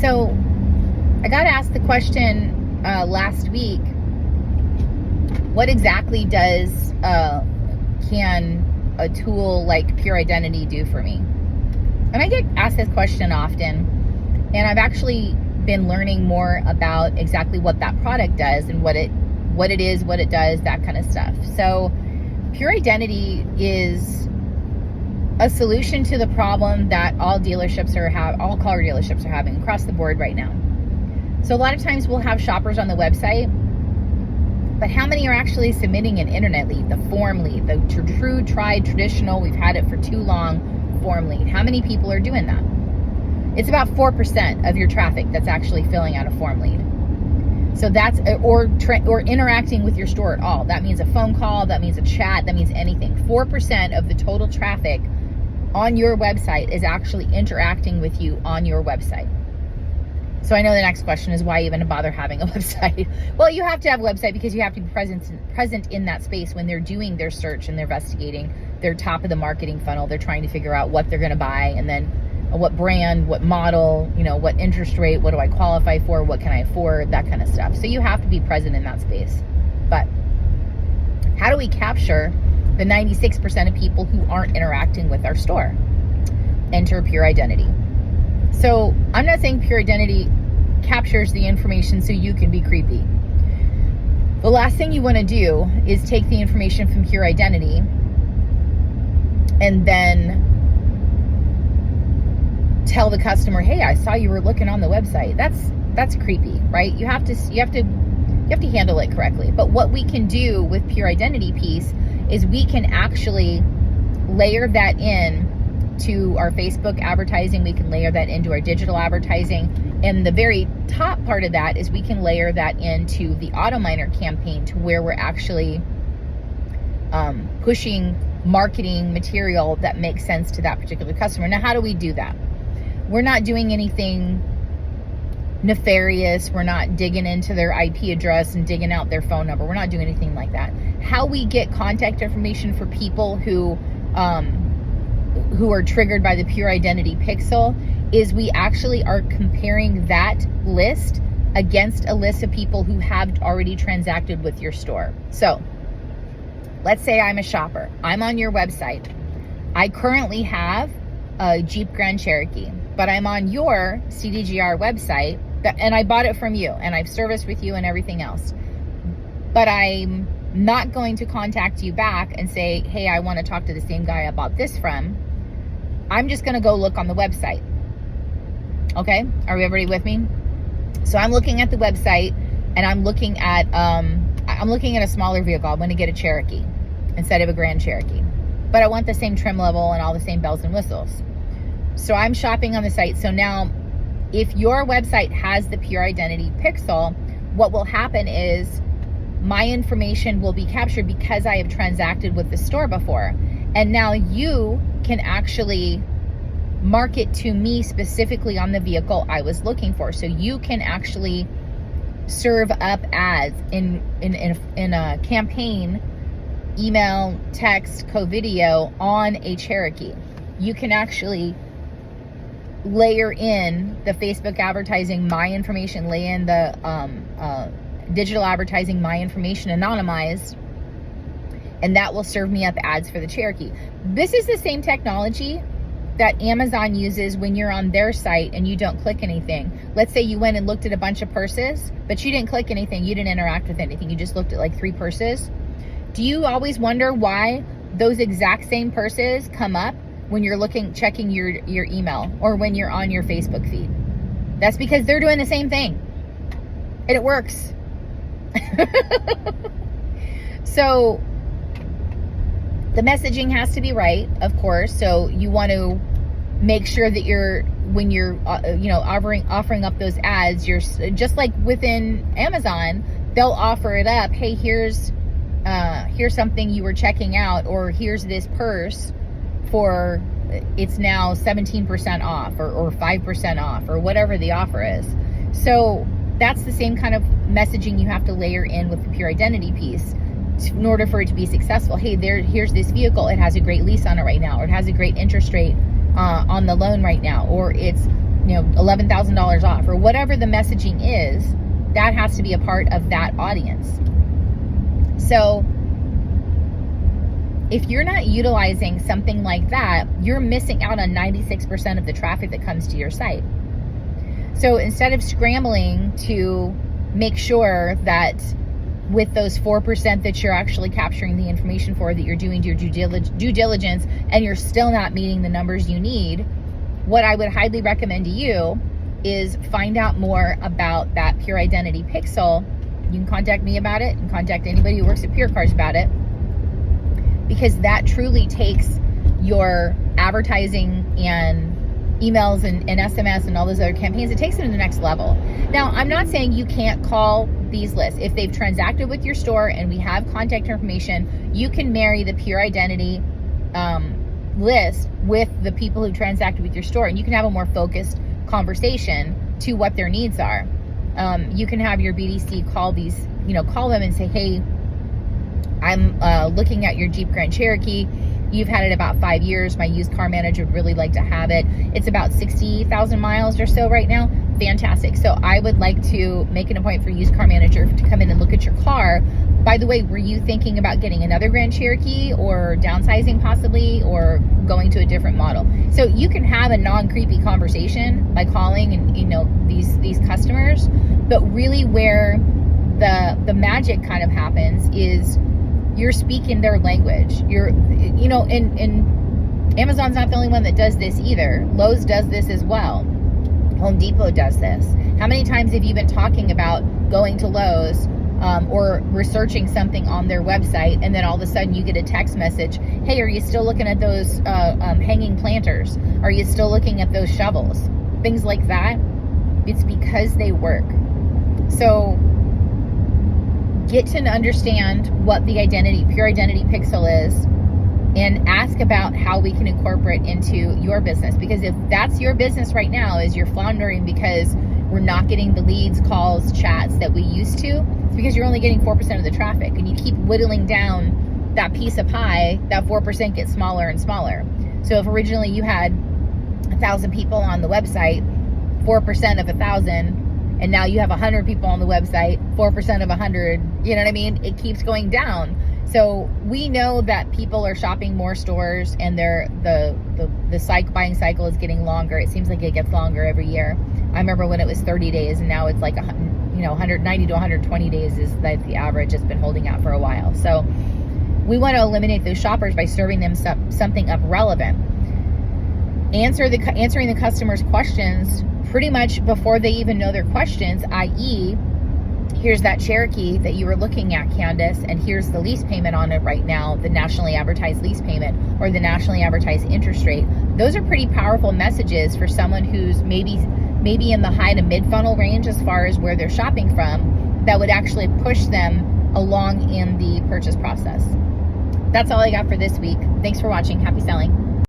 So I got asked the question last week, what exactly can a tool like Pure Identity do for me? And I get asked this question often, and I've actually been learning more about exactly what that product does and what it is, what it does, that kind of stuff. So Pure Identity is a solution to the problem that all car dealerships are having across the board right now. So a lot of times we'll have shoppers on the website, but how many are actually submitting an internet lead, the form lead, the true, tried, traditional, we've had it for too long form lead? How many people are doing that? It's about 4% of your traffic that's actually filling out a form lead. So that's, or interacting with your store at all. That means a phone call, that means a chat, that means anything. 4% of the total traffic on your website is actually interacting with you on your website. So I know the next question is, why even bother having a website? Well, you have to have a website because you have to be present in that space when they're doing their search and they're investigating their top of the marketing funnel. They're trying to figure out what they're going to buy, and then what brand, what model, what interest rate, what do I qualify for, what can I afford, that kind of stuff. So you have to be present in that space. But how do we capture the 96% of people who aren't interacting with our store? Enter Pure Identity. So I'm not saying Pure Identity captures the information so you can be creepy. The last thing you want to do is take the information from Pure Identity and then tell the customer, hey, I saw you were looking on the website. That's creepy, right? You have to handle it correctly. But what we can do with Pure Identity piece is we can actually layer that in to our Facebook advertising. We can layer that into our digital advertising. And the very top part of that is we can layer that into the AutoMiner campaign, to where we're actually pushing marketing material that makes sense to that particular customer. Now, how do we do that? We're not doing anything nefarious. We're not digging into their IP address and digging out their phone number. We're not doing anything like that. How we get contact information for people who are triggered by the Pure Identity pixel is we actually are comparing that list against a list of people who have already transacted with your store. So let's say I'm a shopper. I'm on your website. I currently have a Jeep Grand Cherokee, but I'm on your CDGR website, and I bought it from you, and I've serviced with you and everything else. But I'm not going to contact you back and say, hey, I want to talk to the same guy I bought this from. I'm just going to go look on the website. Okay, are everybody with me? So I'm looking at the website, and I'm looking at a smaller vehicle. I'm going to get a Cherokee instead of a Grand Cherokee, but I want the same trim level and all the same bells and whistles. So I'm shopping on the site. So now, if your website has the Pure Identity pixel, what will happen is my information will be captured because I have transacted with the store before. And now you can actually market to me specifically on the vehicle I was looking for. So you can actually serve up ads in a campaign, email, text, co-video on a Cherokee. You can actually layer in the Facebook advertising, my information, lay in the digital advertising, my information, anonymized, and that will serve me up ads for the Cherokee. This is the same technology that Amazon uses when you're on their site and you don't click anything. Let's say you went and looked at a bunch of purses, but you didn't click anything, you didn't interact with anything, you just looked at like 3 purses. Do you always wonder why those exact same purses come up when you're checking your email or when you're on your Facebook feed? That's because they're doing the same thing, and it works. So the messaging has to be right, of course. So you want to make sure that when you're offering up those ads, you're just like within Amazon, they'll offer it up. Hey, here's something you were checking out, or here's this purse for, it's now 17% off or 5% off, or whatever the offer is. So that's the same kind of messaging you have to layer in with the Pure Identity piece in order for it to be successful. Hey, here's this vehicle. It has a great lease on it right now, or it has a great interest rate on the loan right now, or it's $11,000 off, or whatever the messaging is. That has to be a part of that audience. So if you're not utilizing something like that, you're missing out on 96% of the traffic that comes to your site. So instead of scrambling to make sure that with those 4% that you're actually capturing the information for, that you're doing your due diligence, and you're still not meeting the numbers you need, what I would highly recommend to you is find out more about that Pure Identity Pixel. You can contact me about it, and contact anybody who works at Pure Cars about it, because that truly takes your advertising and emails and SMS and all those other campaigns, it takes them to the next level. Now, I'm not saying you can't call these lists. If they've transacted with your store and we have contact information, you can marry the Pure Identity list with the people who transacted with your store, and you can have a more focused conversation to what their needs are. You can have your BDC call them and say, hey, I'm looking at your Jeep Grand Cherokee. You've had it about 5 years. My used car manager would really like to have it. It's about 60,000 miles or so right now. Fantastic. So I would like to make an appointment for used car manager to come in and look at your car. By the way, were you thinking about getting another Grand Cherokee, or downsizing possibly, or going to a different model? So you can have a non-creepy conversation by calling and these customers, but really where the magic kind of happens is you're speaking their language. And Amazon's not the only one that does this either. Lowe's does this as well. Home Depot does this. How many times have you been talking about going to Lowe's or researching something on their website, and then all of a sudden you get a text message, hey, are you still looking at those hanging planters? Are you still looking at those shovels? Things like that. It's because they work. So get to understand what the Pure Identity Pixel is, and ask about how we can incorporate into your business. Because if that's your business right now, is you're floundering because we're not getting the leads, calls, chats that we used to, it's because you're only getting 4% of the traffic, and you keep whittling down that piece of pie, that 4% gets smaller and smaller. So if originally you had 1,000 people on the website, 4% of 1,000, and now you have 100 people on the website, 4% of 100, you know what I mean? It keeps going down. So we know that people are shopping more stores, and the buying cycle is getting longer. It seems like it gets longer every year. I remember when it was 30 days, and now it's like 190 to 120 days is like the average. It's been holding out for a while. So we want to eliminate those shoppers by serving them something of relevant. Answering the customer's questions pretty much before they even know their questions, i.e., here's that Cherokee that you were looking at, Candace, and here's the lease payment on it right now, the nationally advertised lease payment or the nationally advertised interest rate. Those are pretty powerful messages for someone who's maybe in the high to mid funnel range as far as where they're shopping from, that would actually push them along in the purchase process. That's all I got for this week. Thanks for watching. Happy selling.